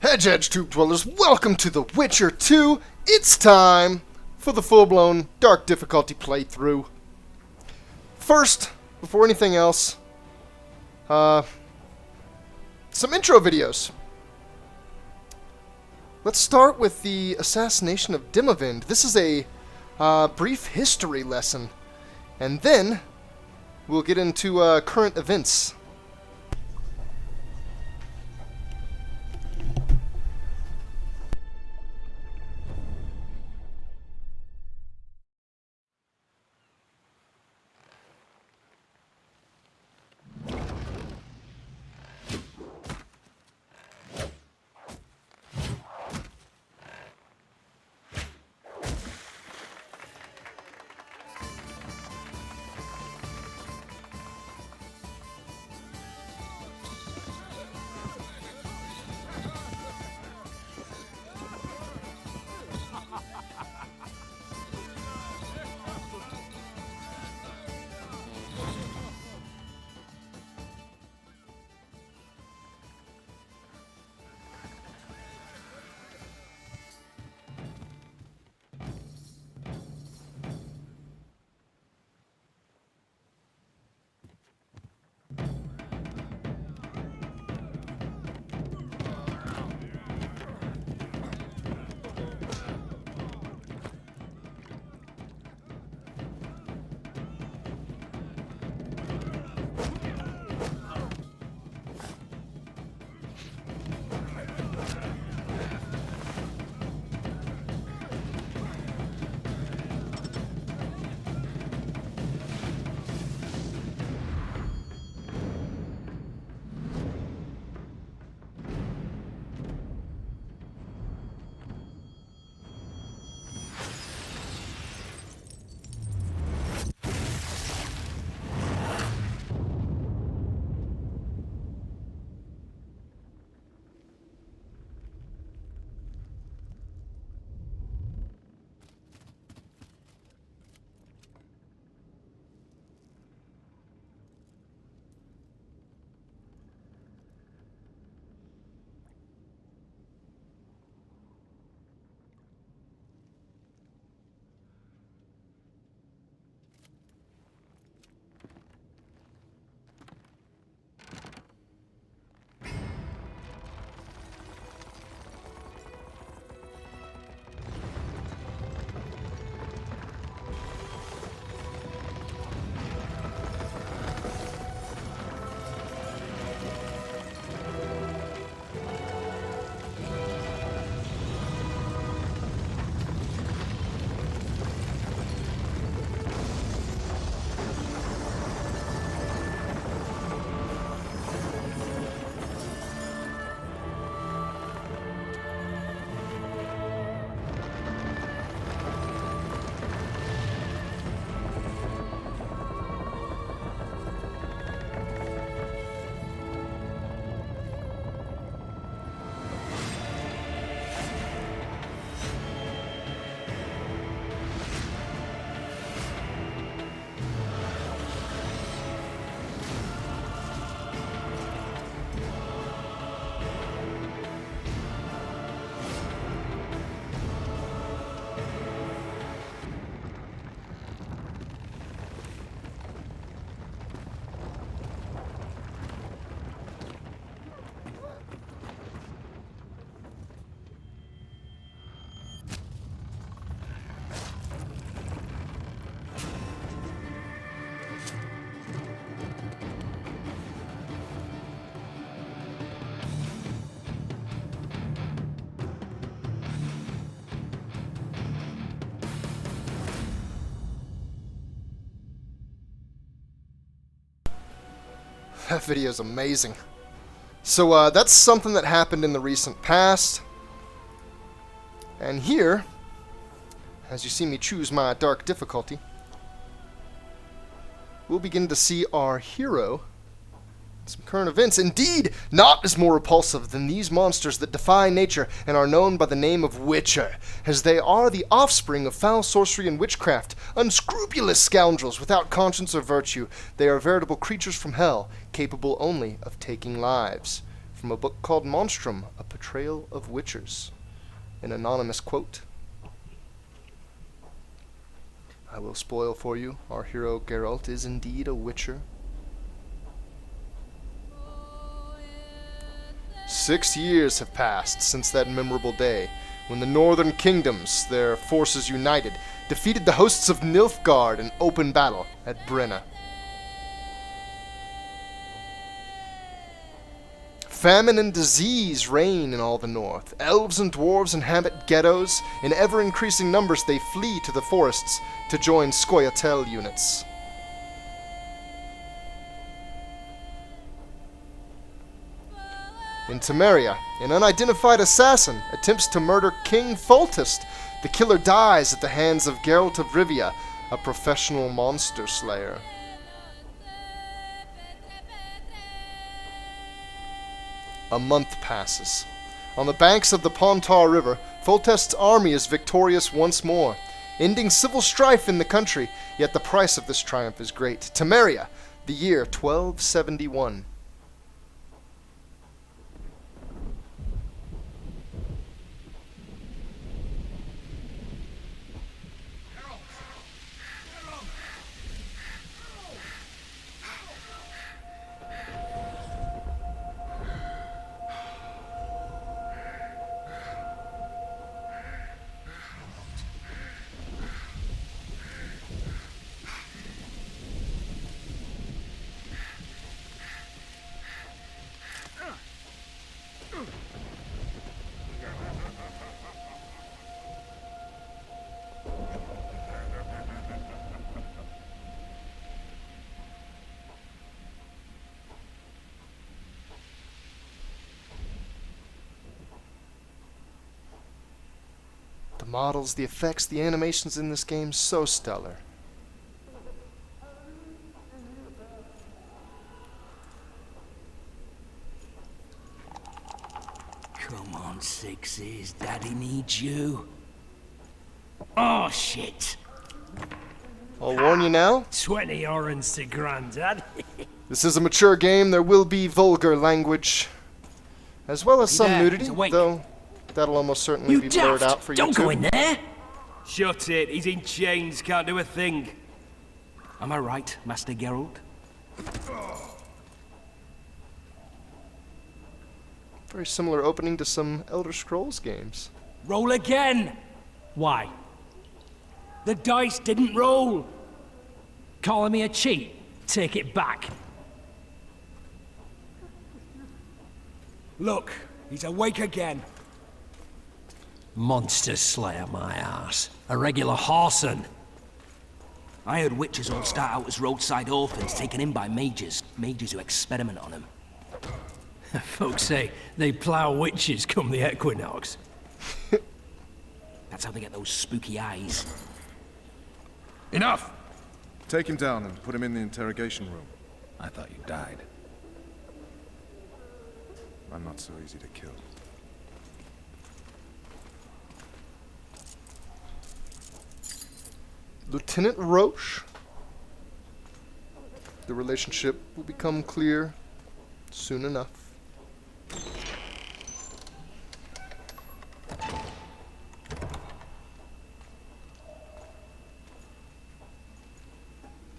Hedge Tube Dwellers, welcome to The Witcher 2. It's time for the full-blown dark difficulty playthrough. First, before anything else, some intro videos. Let's start with the assassination of Dimovind. This is a brief history lesson, and then we'll get into current events. That video is amazing. So that's something that happened in the recent past. And here, as you see me choose my dark difficulty, we'll begin to see our hero. Some current events, indeed, naught is more repulsive than these monsters that defy nature and are known by the name of Witcher, as they are the offspring of foul sorcery and witchcraft, unscrupulous scoundrels without conscience or virtue. They are veritable creatures from hell, capable only of taking lives. from a book called Monstrum, A Portrayal of Witchers. An anonymous quote. I will spoil for you, our hero Geralt is indeed a witcher. 6 years have passed since that memorable day, when the northern kingdoms, their forces united, defeated the hosts of Nilfgaard in open battle at Brenna. Famine and disease reign in all the north. Elves and dwarves inhabit ghettos. In ever-increasing numbers they flee to the forests to join Scoia'tael units. In Temeria, an unidentified assassin attempts to murder King Foltest. The killer dies at the hands of Geralt of Rivia, a professional monster slayer. A month passes. On the banks of the Pontar River, Foltest's army is victorious once more, ending civil strife in the country, yet the price of this triumph is great. Temeria, the year 1271. The models, the effects, the animations in this game, so stellar. Come on, Sixes. Daddy needs you. Oh, shit. I'll warn you now. 20 orange to Grandad. This is a mature game. There will be vulgar language, as well as some nudity, though that'll almost certainly be blurred out for you Don't too. go in there. Shut it. He's in chains. Can't do a thing. Am I right, Master Geralt? Very similar opening to some Elder Scrolls games. Roll again. Why? The dice didn't roll. Calling me a cheat? Take it back. Look, he's awake again. Monster slayer, my ass. A regular horson. I heard witches all start out as roadside orphans taken in by mages. Mages who experiment on them. Folks say they plough witches come the equinox. That's how they get those spooky eyes. Enough! Take him down and put him in the interrogation room. I thought you died. I'm not so easy to kill. Lieutenant Roche. The relationship will become clear soon enough.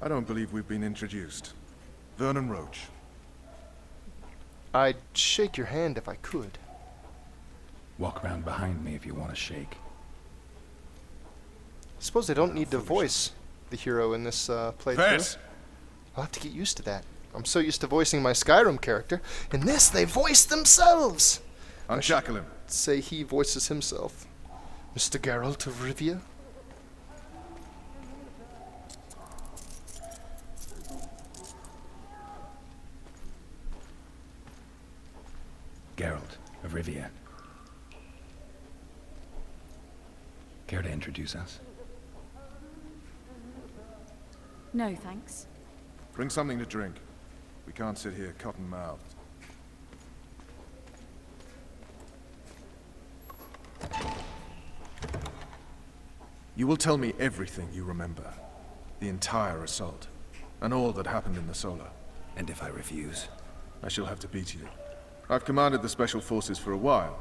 I don't believe we've been introduced. Vernon Roach. I'd shake your hand if I could. Walk around behind me if you want to shake. I suppose I don't need to voice the hero in this playthrough. Fess! I'll have to get used to that. I'm so used to voicing my Skyrim character. In this, they voice themselves! Unshackle him. Say he voices himself. Mr. Geralt of Rivia? Geralt of Rivia. Care to introduce us? No, thanks. Bring something to drink. We can't sit here cotton-mouthed. You will tell me everything you remember. The entire assault. And all that happened in the Solar. And if I refuse? I shall have to beat you. I've commanded the Special Forces for a while.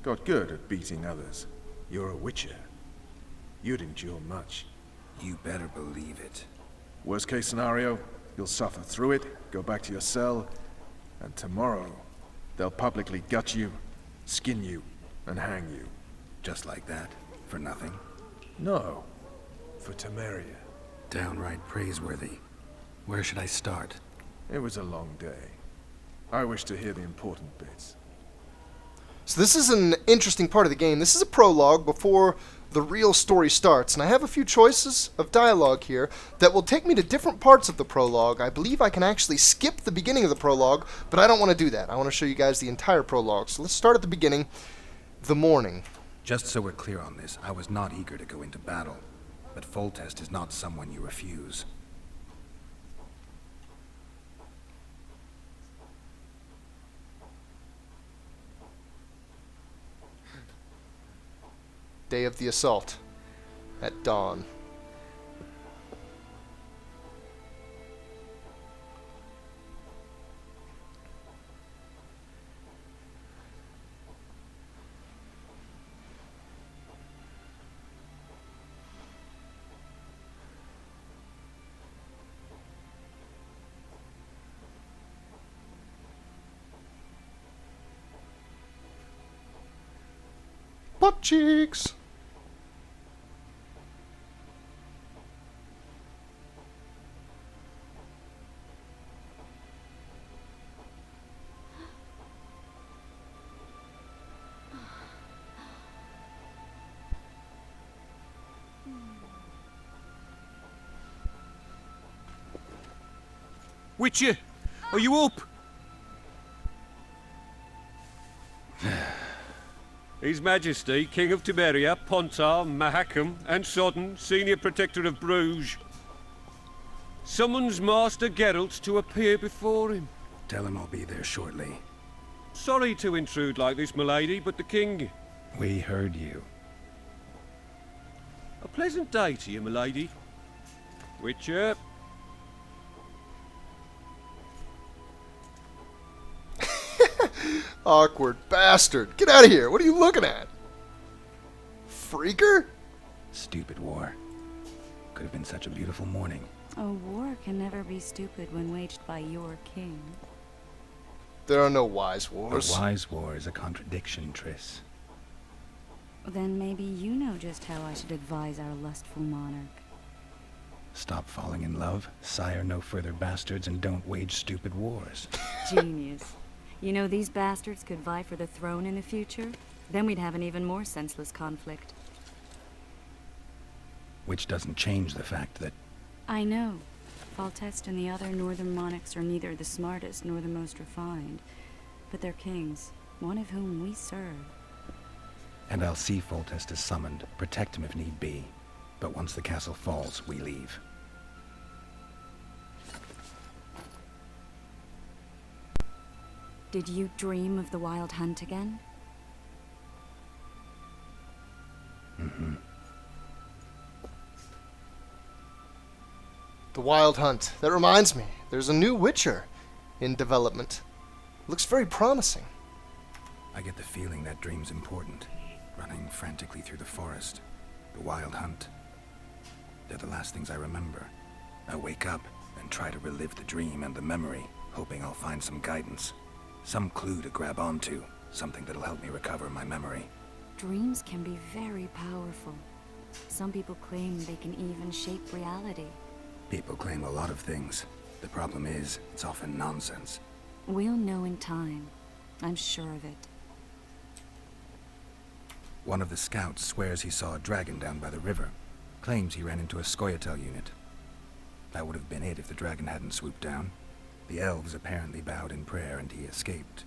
Got good at beating others. You're a Witcher. You'd endure much. You better believe it. Worst case scenario, you'll suffer through it, go back to your cell, and tomorrow, they'll publicly gut you, skin you, and hang you. Just like that. For nothing. No. For Temeria. Downright praiseworthy. Where should I start? It was a long day. I wish to hear the important bits. So this is an interesting part of the game. This is a prologue before the real story starts, and I have a few choices of dialogue here that will take me to different parts of the prologue. I believe I can actually skip the beginning of the prologue, but I don't want to do that. I want to show you guys the entire prologue. So let's start at the beginning. The morning. Just so we're clear on this, I was not eager to go into battle, but Foltest is not someone you refuse. Day of the assault. At dawn. Butt cheeks. Witcher, are you up? His Majesty, King of Temeria, Pontar, Mahakam, and Sodden, Senior Protector of Bruges, summons Master Geralt to appear before him. Tell him I'll be there shortly. Sorry to intrude like this, milady, but the King... We heard you. A pleasant day to you, milady. Witcher. Awkward bastard. Get out of here. What are you looking at? Freaker? Stupid war. Could have been such a beautiful morning. A war can never be stupid when waged by your king. There are no wise A wars. wise war is a contradiction, Triss. Then maybe you know just how I should advise our lustful monarch. Stop falling in love, sire no further bastards, and don't wage stupid wars. Genius. You know, these bastards could vie for the throne in the future. Then we'd have an even more senseless conflict. Which doesn't change the fact that... I know. Foltest and the other northern monarchs are neither the smartest nor the most refined. But they're kings, one of whom we serve. And I'll see Foltest is summoned, protect him if need be. But once the castle falls, we leave. Did you dream of the wild hunt again? Mm-hmm. The Wild Hunt. That reminds me, there's a new Witcher in development. Looks very promising. I get the feeling that dream's important. Running frantically through the forest. The Wild Hunt. They're the last things I remember. I wake up and try to relive the dream and the memory, hoping I'll find some guidance. Some clue to grab onto. Something that'll help me recover my memory. Dreams can be very powerful. Some people claim they can even shape reality. People claim a lot of things. The problem is, it's often nonsense. We'll know in time. I'm sure of it. One of the scouts swears he saw a dragon down by the river. Claims he ran into a Scoia'tael unit. That would have been it if the dragon hadn't swooped down. The elves apparently bowed in prayer and he escaped.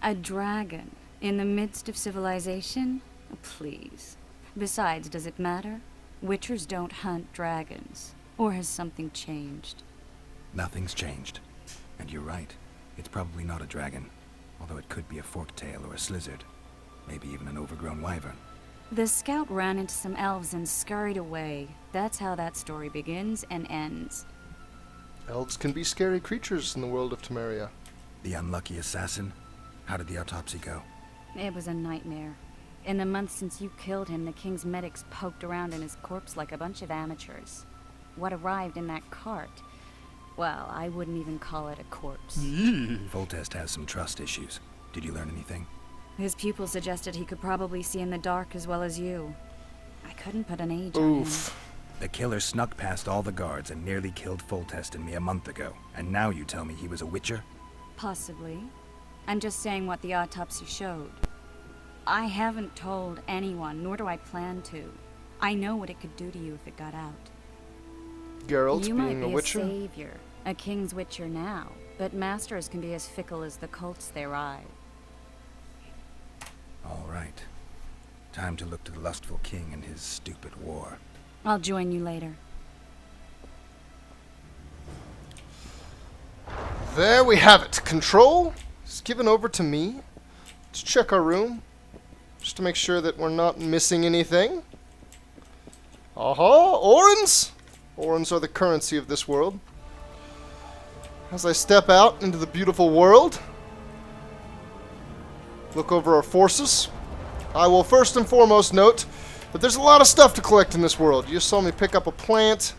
A dragon? In the midst of civilization? Please. Besides, does it matter? Witchers don't hunt dragons. Or has something changed? Nothing's changed. And you're right. It's probably not a dragon. Although it could be a forktail or a slizzard. Maybe even an overgrown wyvern. The scout ran into some elves and scurried away. That's how that story begins and ends. Elves can be scary creatures in the world of Temeria. The unlucky assassin? How did the autopsy go? It was a nightmare. In the months since you killed him, the king's medics poked around in his corpse like a bunch of amateurs. What arrived in that cart? Well, I wouldn't even call it a corpse. Foltest has some trust issues. Did you learn anything? His pupil suggested he could probably see in the dark as well as you. I couldn't put an age on him. The killer snuck past all the guards and nearly killed Foltest and me a month ago. And now you tell me he was a witcher? Possibly. I'm just saying what the autopsy showed. I haven't told anyone, nor do I plan to. I know what it could do to you if it got out. Geralt You might being be a witcher? savior, a king's witcher now, but masters can be as fickle as the cults they ride. All right. Time to look to the lustful king and his stupid war. I'll join you later. There we have it. Control is given over to me. Let's check our room, just to make sure that we're not missing anything. Aha! Orens! Orens are the currency of this world. As I step out into the beautiful world, look over our forces, I will first and foremost note that there's a lot of stuff to collect in this world. You just saw me pick up a plant.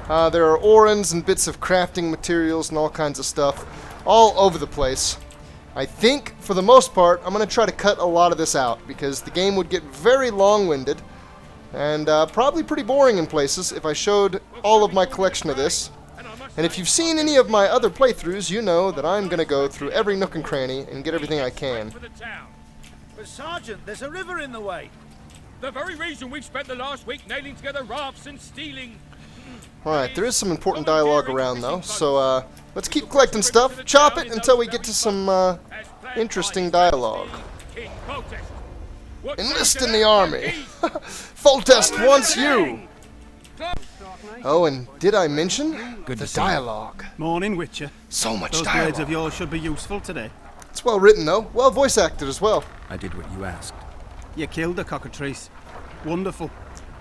There are orens and bits of crafting materials and all kinds of stuff all over the place. I think, for the most part, I'm going to try to cut a lot of this out because the game would get very long-winded and probably pretty boring in places if I showed all of my collection of this. And if you've seen any of my other playthroughs, you know that I'm going to go through every nook and cranny and get everything I can. But Sergeant, there's a river in the way. The very reason we've spent the last week nailing together rafts and stealing. Alright, there is some important dialogue around though, so let's keep collecting stuff, chop it until we get to some interesting dialogue. Enlist in the army! Foltest wants you! Oh, and did I mention the dialogue? Morning, Witcher. So much Those blades of dialogue. yours should be useful today. It's well written though, well voice acted as well. I did what you asked. You killed the cockatrice. Wonderful.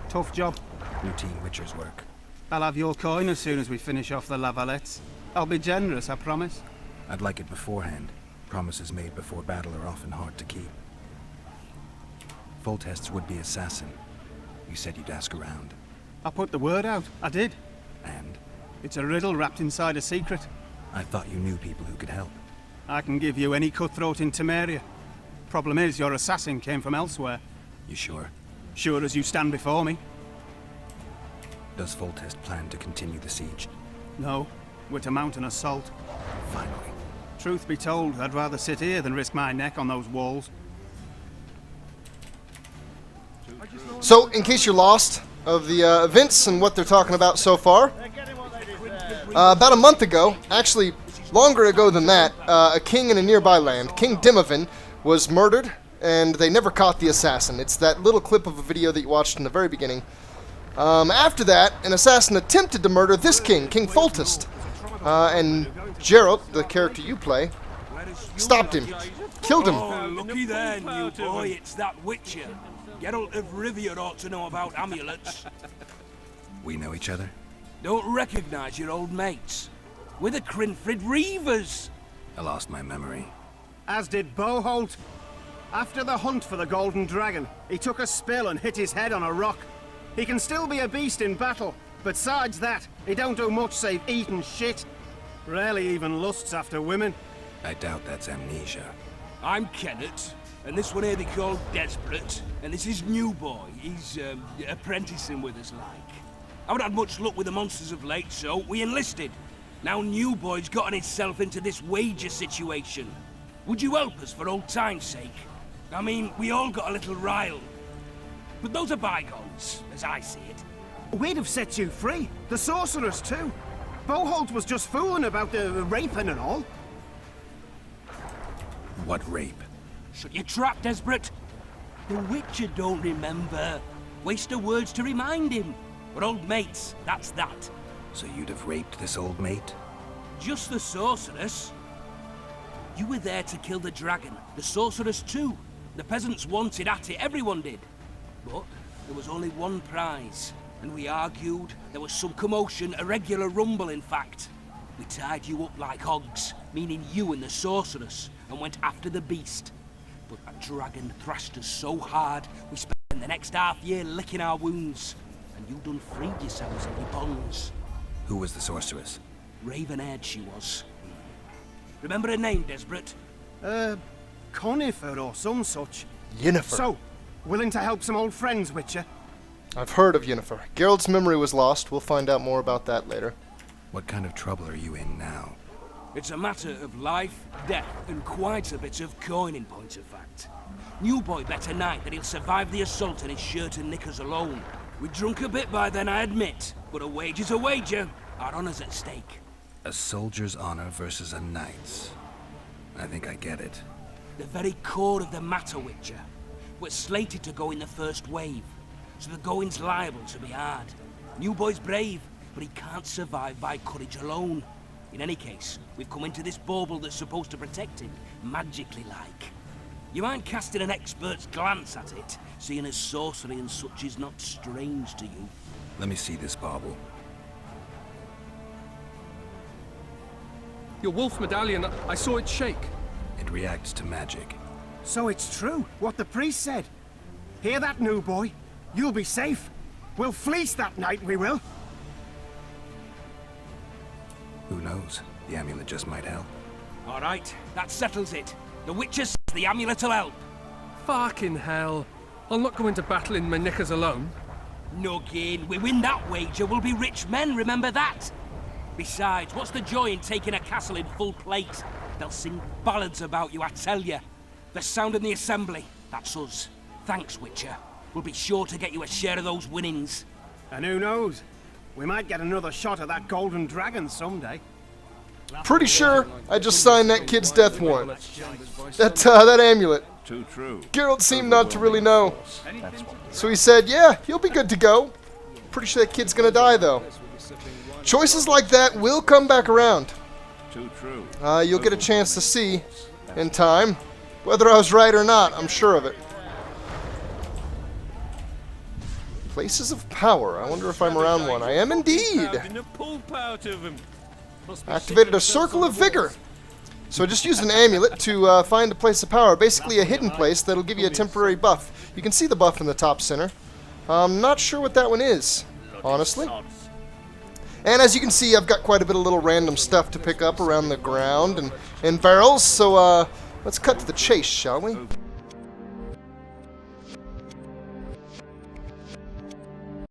Tough job. Routine witcher's work. I'll have your coin as soon as we finish off the Lavalettes. I'll be generous, I promise. I'd like it beforehand. Promises made before battle are often hard to keep. Foltest's would-be assassin. You said you'd ask around. I put the word out. I did. And? It's a riddle wrapped inside a secret. I thought you knew people who could help. I can give you any cutthroat in Temeria. Problem is, your assassin came from elsewhere. You sure? Sure as you stand before me. Does Foltest plan to continue the siege? No, we're to mount an assault. Finally. Truth be told, I'd rather sit here than risk my neck on those walls. So, in case you're lost of the events and what they're talking about so far, about a month ago, actually longer ago than that, a king in a nearby land, King Dimavin, was murdered, and they never caught the assassin. It's that little clip of a video that you watched in the very beginning. After that, an assassin attempted to murder this king, King Foltest, and Geralt, the character you play, stopped him, killed him. Oh, looky there, new boy, it's that Witcher. Geralt of Rivia ought to know about amulets. We know each other? Don't recognize your old mates. We're the Crinfrid Reavers. I lost my memory. As did Boholt. After the hunt for the Golden Dragon, he took a spill and hit his head on a rock. He can still be a beast in battle, but besides that, he don't do much save eat and shit. Rarely even lusts after women. I doubt that's amnesia. I'm Kenneth, and this one here they call Desperate, and this is New Boy. He's apprenticing with us, like. I haven't had much luck with the monsters of late, so we enlisted. Now New Boy's gotten himself into this wager situation. Would you help us for old time's sake? I mean, we all got a little riled. But those are bygones, as I see it. We'd have set you free. The sorceress too. Boholt was just fooling about the raping and all. What rape? Shut your trap, Desperate. The Witcher don't remember. Waste of words to remind him. We're old mates, that's that. So you'd have raped this old mate? Just the sorceress. You were there to kill the dragon, the sorceress too. The peasants wanted at it, everyone did. But there was only one prize, and we argued. There was some commotion, a regular rumble in fact. We tied you up like hogs, meaning you and the sorceress. and went after the beast. But that dragon thrashed us so hard, we spent the next half year licking our wounds. And you done freed yourselves of your bonds. Who was the sorceress? Raven-haired she was. Remember her name, Desperate? Conifer or some such. Yennefer. So, willing to help some old friends, Witcher? I've heard of Yennefer. Geralt's memory was lost. We'll find out more about that later. What kind of trouble are you in now? It's a matter of life, death, and quite a bit of coin in point of fact. New boy bet tonight that he'll survive the assault in his shirt and knickers alone. We drunk a bit by then, I admit, but a wager's a wager. Our honor's at stake. A soldier's honor versus a knight's. I think I get it. The very core of the matter, Witcher. We're slated to go in the first wave, so the going's liable to be hard. New boy's brave, but he can't survive by courage alone. In any case, we've come into this bauble that's supposed to protect him, magically like. You mind casting an expert's glance at it, seeing as sorcery and such is not strange to you? Let me see this bauble. Your wolf medallion, I saw it shake. It reacts to magic. So it's true, what the priest said. Hear that, new boy? You'll be safe. We'll fleece that night, we will. Who knows? The amulet just might help. All right, that settles it. The Witcher says the amulet'll help. Fucking hell. I'll not go into battle in my knickers alone. No gain. We win that wager, we'll be rich men, remember that? Besides, what's the joy in taking a castle in full plate? They'll sing ballads about you, I tell you. The sound in the assembly, that's us. Thanks, Witcher. We'll be sure to get you a share of those winnings. And who knows? We might get another shot at that golden dragon someday. Pretty sure I just signed that kid's death warrant. That amulet. Too true. Geralt seemed not to really know. So he said, yeah, you'll be good to go. Pretty sure that kid's gonna die, though. Choices like that will come back around. Too true. You'll get a chance to see, in time, whether I was right or not. I'm sure of it. Places of power. I wonder if I'm around one. I am indeed. Activated a circle of vigor. So I just used an amulet to find a place of power. Basically a hidden place that'll give you a temporary buff. You can see the buff in the top center. I'm not sure what that one is, honestly. And as you can see, I've got quite a bit of little random stuff to pick up around the ground and barrels. So let's cut to the chase, shall we?